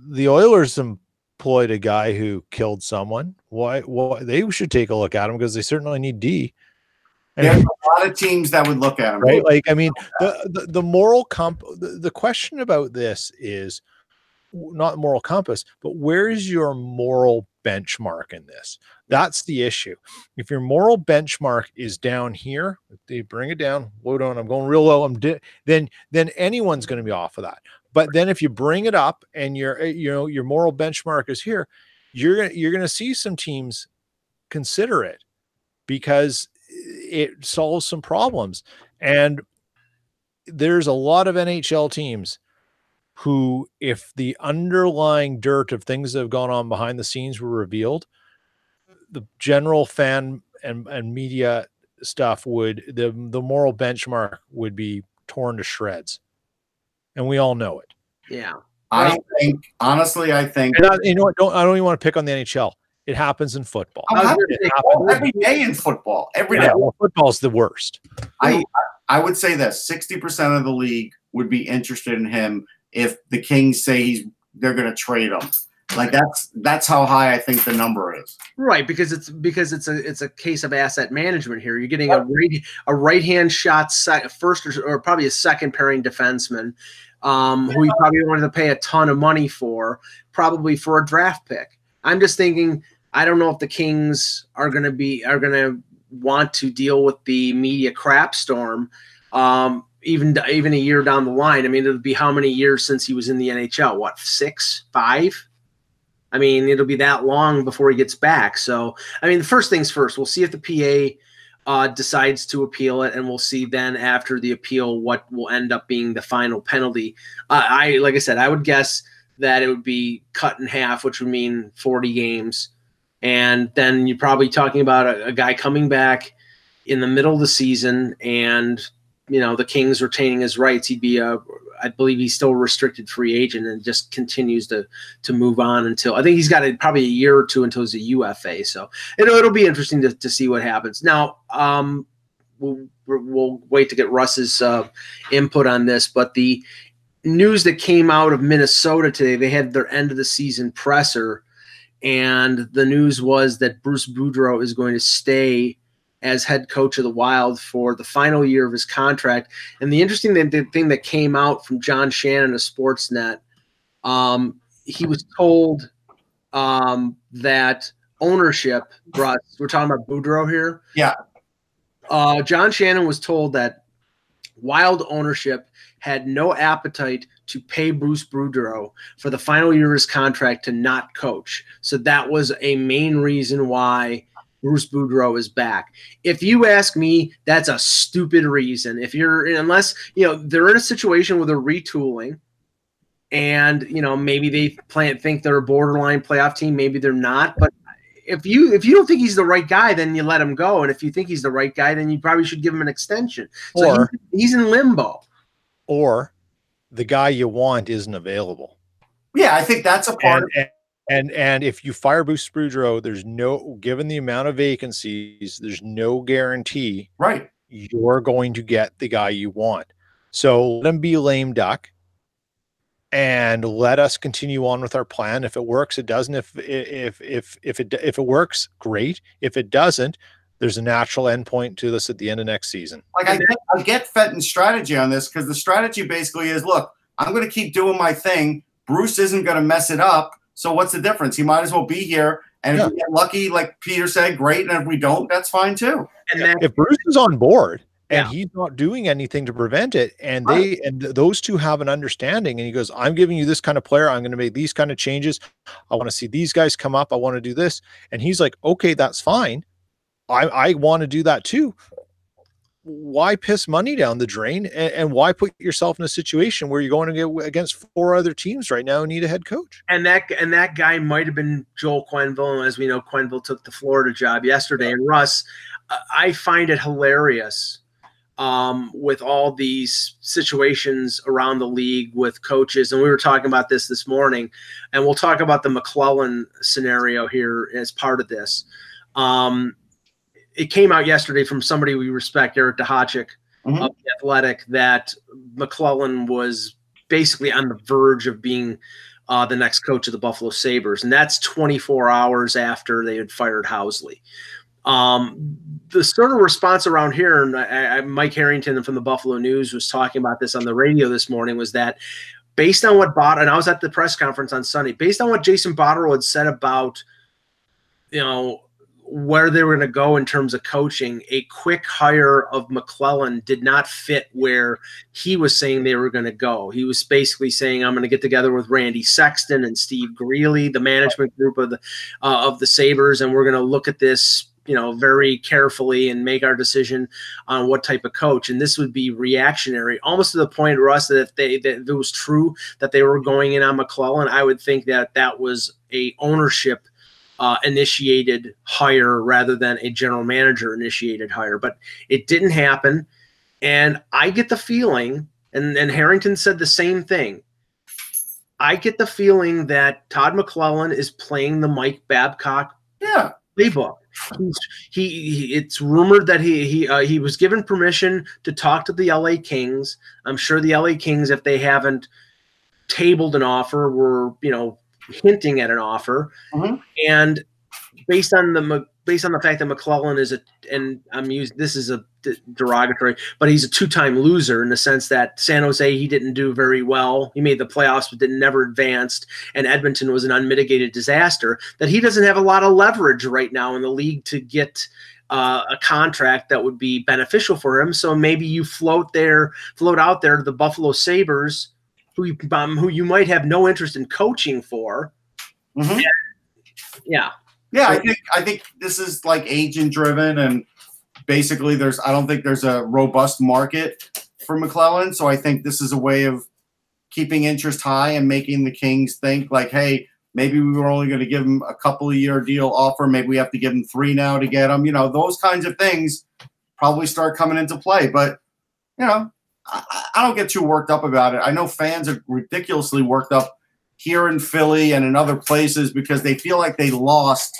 The Oilers employed a guy who killed someone. Why they should take a look at him, because they certainly need D. There's a lot of teams that would look at him. Right? Like, I mean, the moral the question about this is not moral compass, but where is your moral benchmark in this? That's the issue. If your moral benchmark is down here, if they bring it down, low down, I'm going real low, then anyone's going to be off of that. But then if you bring it up and your moral benchmark is here, you're going to see some teams consider it, because it solves some problems. And there's a lot of NHL teams who, if the underlying dirt of things that have gone on behind the scenes were revealed, the general fan and media stuff the moral benchmark would be torn to shreds. And we all know it. Yeah. I think you know what? I don't even want to pick on the NHL. It happens in football. It happens every day in football. Every day. Well, football's the worst. I would say this: 60% of the league would be interested in him if the Kings say they're going to trade him. Like, that's how high I think the number is. Right, because it's a case of asset management here. You're getting a right-hand shot first or probably a second pairing defenseman, who you probably wanted to pay a ton of money for, probably for a draft pick. I'm just thinking, I don't know if the Kings are going to want to deal with the media crap storm, even a year down the line. I mean, it'll be how many years since he was in the NHL? What, 6, 5? I mean, it'll be that long before he gets back. So, I mean, the first things first, we'll see if the PA decides to appeal it, and we'll see then after the appeal what will end up being the final penalty. Like I said, I would guess that it would be cut in half, which would mean 40 games. And then you're probably talking about a guy coming back in the middle of the season, and the Kings retaining his rights. He'd be I believe he's still a restricted free agent and just continues to move on until, I think he's got probably a year or two until he's a UFA. So it'll be interesting to see what happens. Now, we'll wait to get Russ's input on this, but the news that came out of Minnesota today, they had their end of the season presser, and the news was that Bruce Boudreau is going to stay as head coach of the Wild for the final year of his contract. And the interesting thing that came out from John Shannon of Sportsnet, he was told that ownership, Russ, we're talking about Boudreau here. Yeah. John Shannon was told that Wild ownership had no appetite to pay Bruce Boudreau for the final year of his contract to not coach. So that was a main reason why Bruce Boudreau is back. If you ask me, that's a stupid reason. Unless they're in a situation where they're retooling, and maybe they think they're a borderline playoff team, maybe they're not. But if you don't think he's the right guy, then you let him go. And if you think he's the right guy, then you probably should give him an extension. So he's in limbo. Or the guy you want isn't available. Yeah, I think that's a part. And if you fire Bruce Boudreau, there's no, given the amount of vacancies, there's no guarantee you're going to get the guy you want. So let him be a lame duck and let us continue on with our plan. If it works, it doesn't. If it works, great. If it doesn't, there's a natural endpoint to this at the end of next season. Like I get Fenton's strategy on this, because the strategy basically is, look, I'm going to keep doing my thing. Bruce isn't going to mess it up. So what's the difference? He might as well be here. And if we get lucky, like Peter said, great. And if we don't, that's fine too. And if Bruce is on board and he's not doing anything to prevent it, and those two have an understanding, and he goes, I'm giving you this kind of player. I'm going to make these kind of changes. I want to see these guys come up. I want to do this. And he's like, okay, that's fine. I want to do that too. Why piss money down the drain, and why put yourself in a situation where you're going to get against 4 other teams right now and need a head coach? And that guy might have been Joel Quenneville. And as we know, Quenneville took the Florida job yesterday. And Russ, I find it hilarious with all these situations around the league with coaches. And we were talking about this morning, and we'll talk about the McClellan scenario here as part of this. It came out yesterday from somebody we respect, Eric DeHachik of The Athletic, that McClellan was basically on the verge of being the next coach of the Buffalo Sabres. And that's 24 hours after they had fired Housley. The sort of response around here, and Mike Harrington from the Buffalo News was talking about this on the radio this morning, was that based on what and I was at the press conference on Sunday, based on what Jason Botterill had said about, where they were going to go in terms of coaching, a quick hire of McClellan did not fit where he was saying they were going to go. He was basically saying, I'm going to get together with Randy Sexton and Steve Greeley, the management group of the Sabres, and we're going to look at this, very carefully and make our decision on what type of coach. And this would be reactionary, almost to the point, Russ, that if it was true that they were going in on McClellan, I would think that was a ownership initiated hire rather than a general manager initiated hire. But it didn't happen. And I get the feeling, and Harrington said the same thing, I get the feeling that Todd McClellan is playing the Mike Babcock playbook. It's rumored that he was given permission to talk to the LA Kings. I'm sure the LA Kings, if they haven't tabled an offer, were hinting at an offer. And based on the fact that McClellan is this is a derogatory, but he's a 2-time loser in the sense that San Jose, he didn't do very well. He made the playoffs but never advanced, and Edmonton was an unmitigated disaster, that he doesn't have a lot of leverage right now in the league to get a contract that would be beneficial for him. So maybe you float out there to the Buffalo Sabres, who you might have no interest in coaching for. I think this is like agent driven, and basically I don't think there's a robust market for McClellan. So I think this is a way of keeping interest high and making the Kings think like, hey, maybe we were only going to give him a couple of year deal offer. Maybe we have to give him 3 now to get him. Those kinds of things probably start coming into play. But, I don't get too worked up about it. I know fans are ridiculously worked up here in Philly and in other places because they feel like they lost,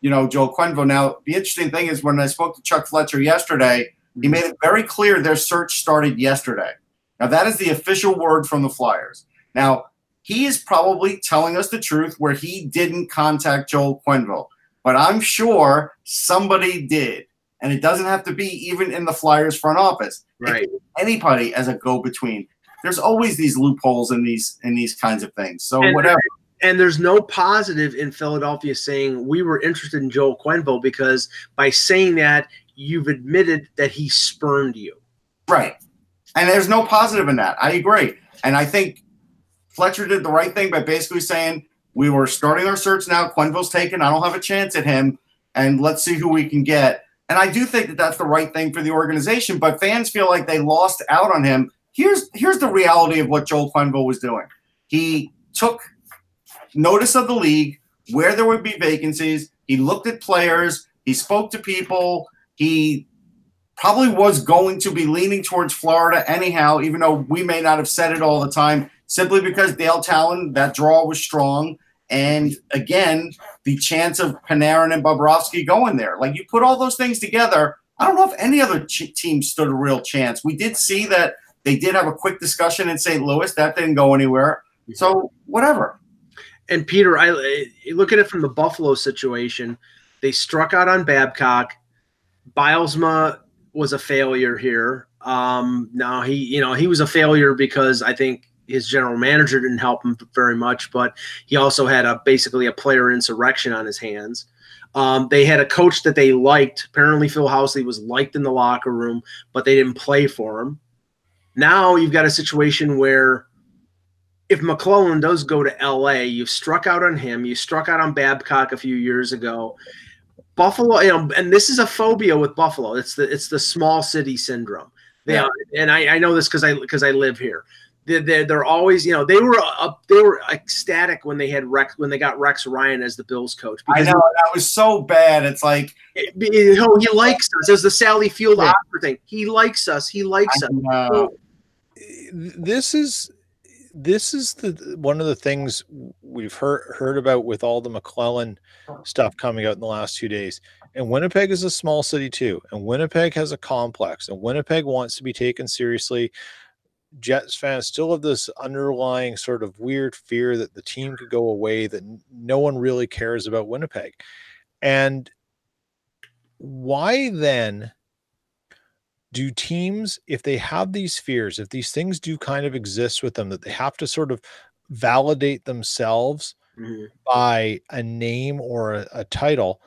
Joel Quenneville. Now, the interesting thing is when I spoke to Chuck Fletcher yesterday, he made it very clear their search started yesterday. Now, that is the official word from the Flyers. Now, he is probably telling us the truth where he didn't contact Joel Quenneville, but I'm sure somebody did. And it doesn't have to be even in the Flyers front office. Right. Anybody as a go-between. There's always these loopholes in these kinds of things. So whatever. And there's no positive in Philadelphia saying we were interested in Joel Quenneville, because by saying that, you've admitted that he spurned you. Right. And there's no positive in that. I agree. And I think Fletcher did the right thing by basically saying we were starting our search now. Quenneville's taken. I don't have a chance at him. And let's see who we can get. And I do think that that's the right thing for the organization, but fans feel like they lost out on him. Here's the reality of what Joel Quenneville was doing. He took notice of the league, where there would be vacancies, He looked at players. He spoke to people. He probably was going to be leaning towards Florida anyhow, even though we may not have said it all the time, simply because Dale Talon, that draw was strong. And again, the chance of Panarin and Bobrovsky going there. Like, you put all those things together, I don't know if any other team stood a real chance. We did see that they did have a quick discussion in St. Louis. That didn't go anywhere. So whatever. And Peter, I look at it from the Buffalo situation. They struck out on Babcock. Bilesma was a failure here. Now he was a failure because I think his general manager didn't help him very much, but he also had basically a player insurrection on his hands. They had a coach that they liked. Apparently Phil Housley was liked in the locker room, but they didn't play for him. Now you've got a situation where if McClellan does go to LA, you've struck out on him. You struck out on Babcock a few years ago. Buffalo, and this is a phobia with Buffalo. It's the small city syndrome. And I know this because I live here. They're always, they were ecstatic when they got Rex Ryan as the Bills coach. I know that was so bad. It's like he likes us. There's the Sally Field Opera thing. He likes us. He likes us. So, this is one of the things we've heard about with all the McClellan stuff coming out in the last 2 days. And Winnipeg is a small city too. And Winnipeg has a complex. And Winnipeg wants to be taken seriously. Jets fans still have this underlying sort of weird fear that the team could go away, that no one really cares about Winnipeg. And why then do teams, if they have these fears, if these things do kind of exist with them, that they have to sort of validate themselves by a name or a title,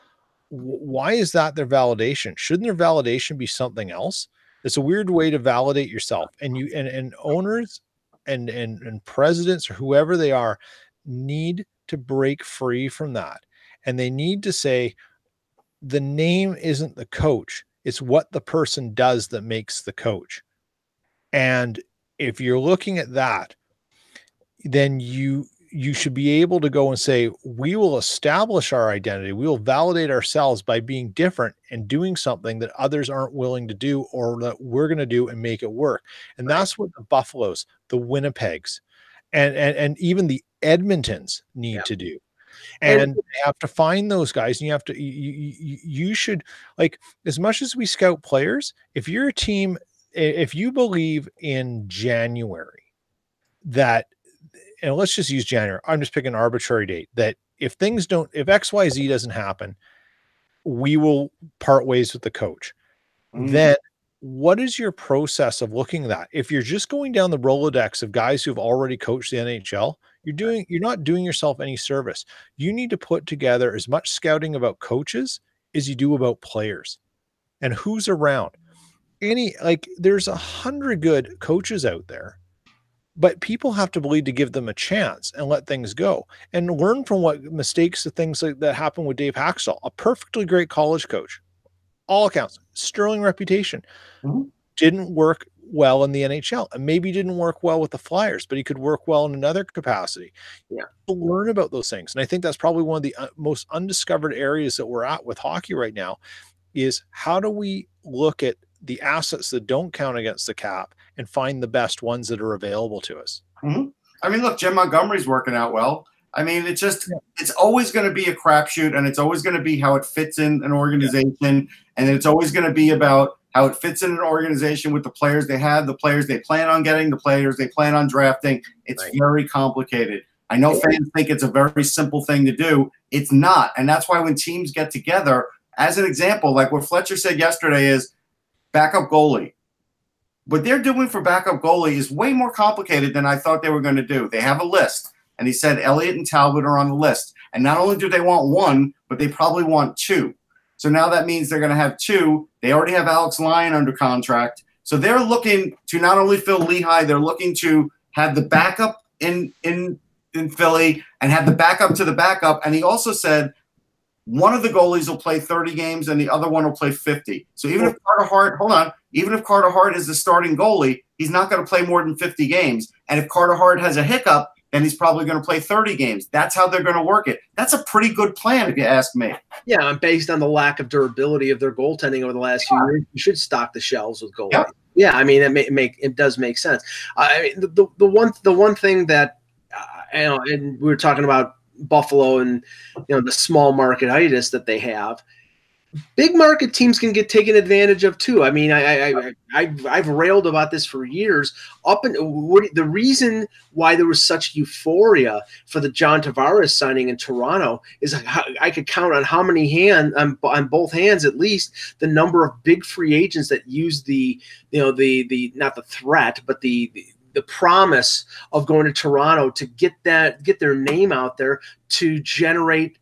why is that their validation? Shouldn't their validation be something else? It's a weird way to validate yourself. And you and owners and presidents or whoever they are need to break free from that. And they need to say the name isn't the coach. It's what the person does that makes the coach. And if you're looking at that, then you should be able to go and say, we will establish our identity. We will validate ourselves by being different and doing something that others aren't willing to do, or that we're going to do and make it work. And that's what the Buffaloes, the Winnipegs, and even the Edmontons need to do. And you have to find those guys, and you have to, you should, like, as much as we scout players, if you're a team, if you believe in January that, and let's just use January, I'm just picking an arbitrary date, that if XYZ doesn't happen, we will part ways with the coach. Then what is your process of looking at that? If you're just going down the Rolodex of guys who've already coached the NHL, you're not doing yourself any service. You need to put together as much scouting about coaches as you do about players and who's around. There's 100 good coaches out there, but people have to believe to give them a chance and let things go and learn from what mistakes and things like that happened with Dave Haxtell, a perfectly great college coach, all accounts, sterling reputation, didn't work well in the NHL, and maybe didn't work well with the Flyers, but he could work well in another capacity. Learn about those things. And I think that's probably one of the most undiscovered areas that we're at with hockey right now, is how do we look at the assets that don't count against the cap and find the best ones that are available to us. I mean, look, Jim Montgomery's working out well. I mean, it's just, it's always going to be a crapshoot, and it's always going to be how it fits in an organization. And it's always going to be about how it fits in an organization with the players they have, the players they plan on getting, the players they plan on drafting. It's very complicated. I know fans think it's a very simple thing to do. It's not. And that's why when teams get together, as an example, like what Fletcher said yesterday is backup goalie. What they're doing for backup goalie is way more complicated than I thought they were going to do. They have a list. And he said Elliott and Talbot are on the list. And not only do they want one, but they probably want two. So now that means they're going to have two. They already have Alex Lyon under contract. So they're looking to not only fill Lehigh, they're looking to have the backup in Philly and have the backup to the backup. And he also said one of the goalies will play 30 games and the other one will play 50. So even if Carter Hart is the starting goalie, he's not going to play more than 50 games. And if Carter Hart has a hiccup, then he's probably going to play 30 games. That's how they're going to work it. That's a pretty good plan, if you ask me. Yeah, and based on the lack of durability of their goaltending over the last few years, you should stock the shelves with goalies. Yep. Yeah, I mean, it does make sense. I mean, the one thing that and we were talking about Buffalo and the small marketitis that they have. Big market teams can get taken advantage of too. I mean, I've railed about this for years. The reason why there was such euphoria for the John Tavares signing in Toronto is I could count on how many hands on both hands at least the number of big free agents that use the not the threat but the promise of going to Toronto to get their name out there to generate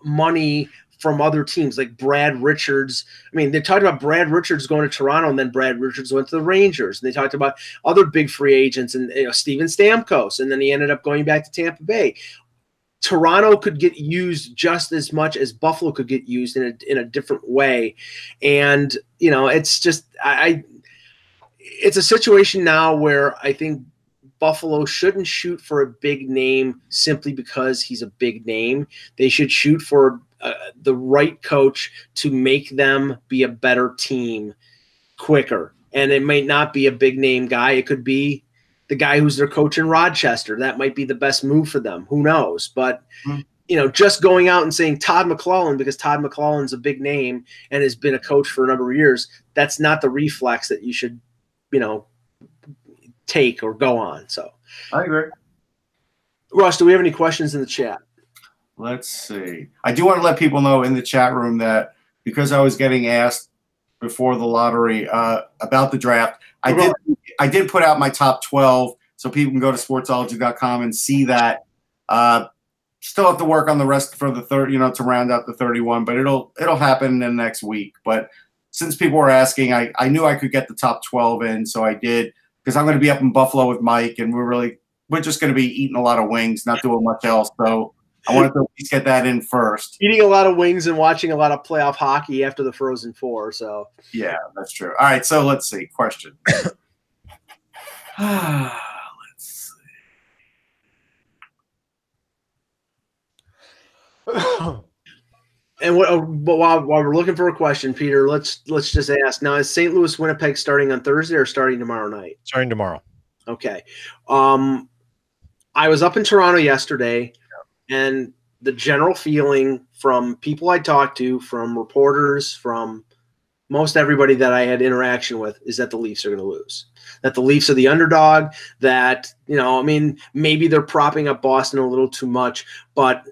money from other teams like Brad Richards. I mean, they talked about Brad Richards going to Toronto, and then Brad Richards went to the Rangers. And they talked about other big free agents and Steven Stamkos, and then he ended up going back to Tampa Bay. Toronto could get used just as much as Buffalo could get used in a different way. And, it's just it's a situation now where I think Buffalo shouldn't shoot for a big name simply because he's a big name. They should shoot for the right coach to make them be a better team quicker. And it might not be a big name guy. It could be the guy who's their coach in Rochester. That might be the best move for them. Who knows? But, just going out and saying Todd McClellan because Todd McClellan's a big name and has been a coach for a number of years, that's not the reflex that you should, take or go on. So I agree. Russ, do we have any questions in the chat? Let's see. I do want to let people know in the chat room that because I was getting asked before the lottery about the draft, I did put out my top 12 so people can go to sportsology.com and see that. Still have to work on the rest for the third, to round out the 31, but it'll happen in the next week. But since people were asking, I knew I could get the top 12 in, so I did, because I'm going to be up in Buffalo with Mike, and we're just going to be eating a lot of wings, not doing much else. So I wanted to at least get that in first. Eating a lot of wings and watching a lot of playoff hockey after the Frozen Four. So yeah, that's true. All right, so let's see. Question. Let's see. And but while we're looking for a question, Peter, let's just ask now: is St. Louis Winnipeg starting on Thursday or starting tomorrow night? Starting tomorrow. Okay. I was up in Toronto yesterday, and the general feeling from people I talked to, from reporters, from most everybody that I had interaction with, is that the Leafs are going to lose. That the Leafs are the underdog. That maybe they're propping up Boston a little too much, but.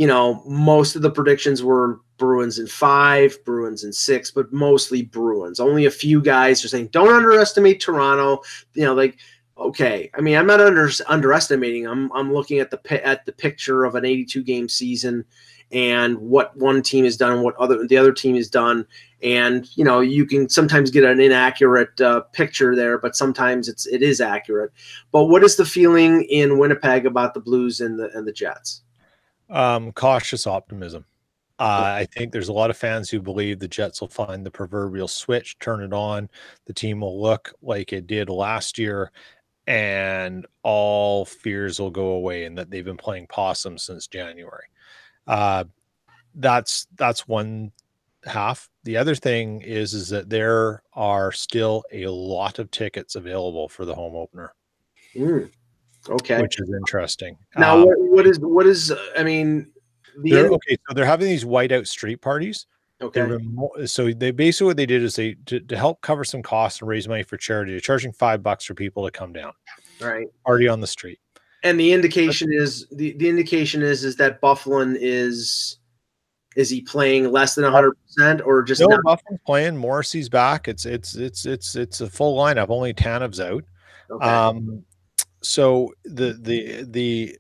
Most of the predictions were Bruins in 5, Bruins in 6, but mostly Bruins. Only a few guys are saying, don't underestimate Toronto. Okay. I mean, I'm not underestimating. I'm looking at the picture of an 82-game season and what one team has done and what the other team has done. And, you can sometimes get an inaccurate picture there, but sometimes it is accurate. But what is the feeling in Winnipeg about the Blues and the Jets? Cautious optimism. I think there's a lot of fans who believe the Jets will find the proverbial switch, turn it on. The team will look like it did last year, and all fears will go away, and that they've been playing possum since January. That's one half. The other thing is that there are still a lot of tickets available for the home opener. Okay, which is interesting. Now, what is? I mean, so they're having these whiteout street parties. Okay, so they basically what they did is to help cover some costs and raise money for charity. They're charging $5 for people to come down, right? Party on the street. And the indication is the indication is that Bufflin is he playing less than 100% or just not? Bufflin's playing. Morrissey's back. It's a full lineup. Only Tanev's out. Okay. So the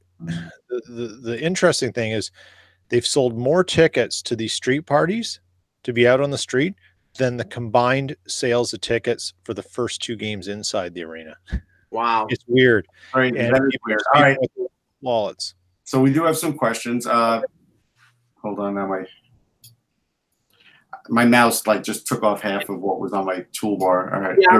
interesting thing is they've sold more tickets to these street parties to be out on the street than the combined sales of tickets for the first 2 games inside the arena. Wow. It's weird. All right, that is weird. All right. Wallets. So we do have some questions. Hold on now, My mouse just took off half of what was on my toolbar. All right. Yeah,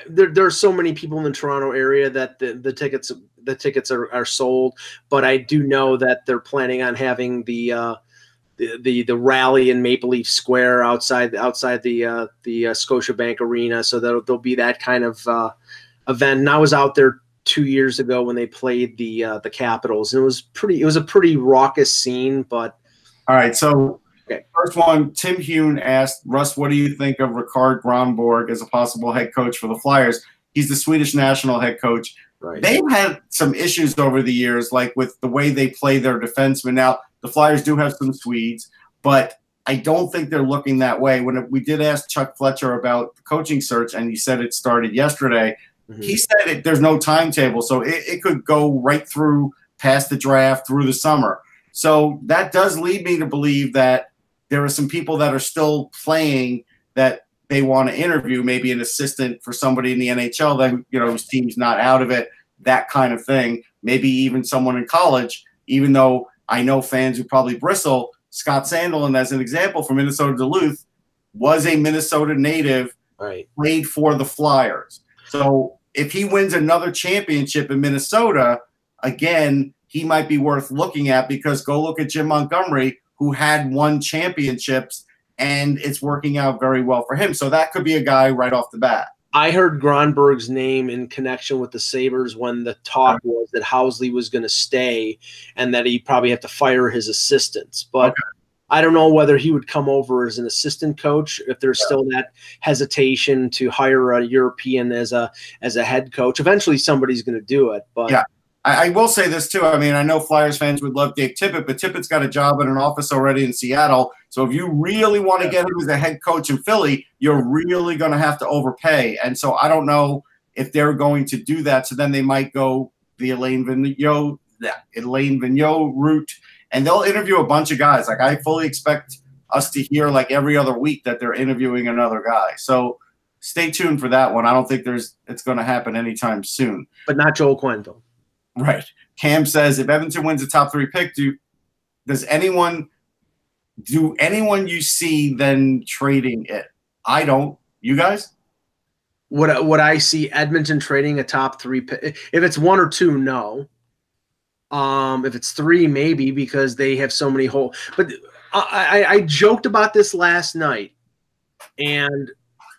there are so many people in the Toronto area that the tickets are sold, but I do know that they're planning on having the rally in Maple Leaf Square outside the Scotiabank Arena, so there'll be that kind of event. And I was out there 2 years ago when they played the Capitals, and it was a pretty raucous scene. But all right, so first one, Tim Hune asked Russ, "What do you think of Rikard Grönborg as a possible head coach for the Flyers?" He's the Swedish national head coach. Right. They've had some issues over the years, like with the way they play their defensemen. Now, the Flyers do have some Swedes, but I don't think they're looking that way. When we did ask Chuck Fletcher about the coaching search, and he said it started yesterday, he said there's no timetable, so it could go right through past the draft through the summer. So that does lead me to believe that there are some people that are still playing that they want to interview, maybe an assistant for somebody in the NHL that, whose team's not out of it, that kind of thing. Maybe even someone in college, even though I know fans who probably bristle. Scott Sandelin, as an example, from Minnesota Duluth, was a Minnesota native, played for the Flyers. So if he wins another championship in Minnesota, again, he might be worth looking at, because go look at Jim Montgomery, who had won championships, and it's working out very well for him. So that could be a guy right off the bat. I heard Grönborg's name in connection with the Sabres when the talk was that Housley was going to stay and that he'd probably have to fire his assistants. But I don't know whether he would come over as an assistant coach, if there's still that hesitation to hire a European as a head coach. Eventually somebody's going to do it. But I will say this too. I mean, I know Flyers fans would love Dave Tippett, but Tippett's got a job in an office already in Seattle. So if you really want to get him as a head coach in Philly, you're really going to have to overpay. And so I don't know if they're going to do that. So then they might go the Elaine Vigneault route, and they'll interview a bunch of guys. Like, I fully expect us to hear every other week that they're interviewing another guy. So stay tuned for that one. I don't think it's going to happen anytime soon. But not Joel Quenneville. Right. Cam says, if Edmonton wins a top 3 pick, does anyone you see then trading it? I don't. You guys? Would I see Edmonton trading a top 3 pick? If it's 1 or 2, no. If it's 3, maybe, because they have so many holes. But I joked about this last night, and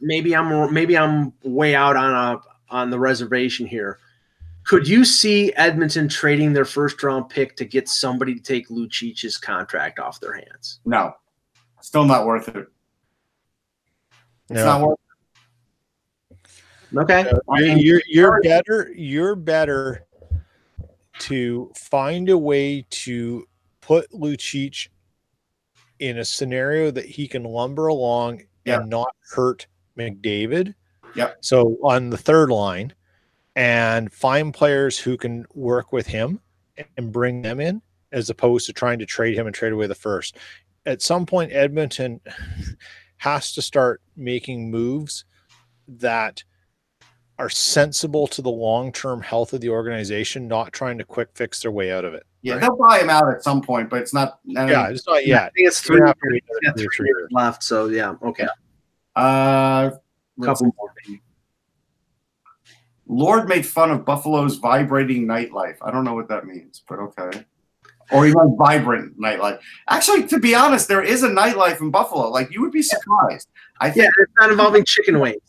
maybe I'm way out on the reservation here. Could you see Edmonton trading their first-round pick to get somebody to take Lucic's contract off their hands? No. Still not worth it. It's not worth it. Okay. You're better to find a way to put Lucic in a scenario that he can lumber along and not hurt McDavid. Yep. So on the third line, and find players who can work with him and bring them in, as opposed to trying to trade him and trade away the first. At some point, Edmonton has to start making moves that are sensible to the long-term health of the organization, not trying to quick fix their way out of it. Yeah, they'll buy him out at some point, but it's not. It's not yet. I think it's 3 years left. So okay. Couple more. Lord made fun of Buffalo's vibrating nightlife. I don't know what that means, but okay. Or even vibrant nightlife. Actually, to be honest, there is a nightlife in Buffalo. You would be surprised. I think it's not involving chicken wings.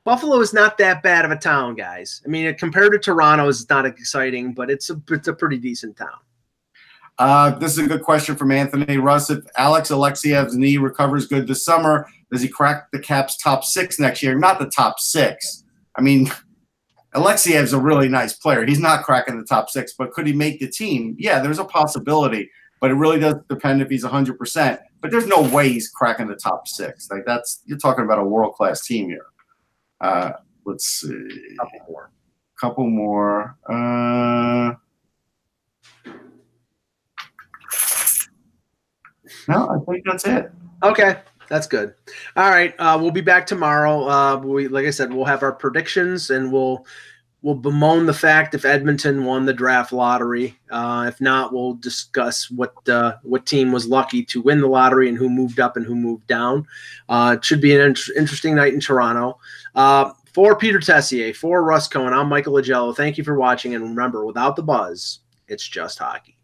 Buffalo is not that bad of a town, guys. I mean, compared to Toronto, it's not exciting, but it's a pretty decent town. This is a good question from Anthony Russ. If Alex Alexiev's knee recovers good this summer, does he crack the Caps top 6 next year? Not the top 6. I mean, Alexiev's a really nice player. He's not cracking the top 6, but could he make the team? Yeah, there's a possibility, but it really does depend if he's 100%. But there's no way he's cracking the top 6. You're talking about a world-class team here. Let's see. Couple more. No, I think that's it. Okay, that's good. All right, we'll be back tomorrow. Like I said, we'll have our predictions, and we'll we'll bemoan the fact if Edmonton won the draft lottery. If not, we'll discuss what team was lucky to win the lottery and who moved up and who moved down. It should be an interesting night in Toronto. For Peter Tessier, for Russ Cohen, I'm Michael Agello. Thank you for watching, and remember, without the buzz, it's just hockey.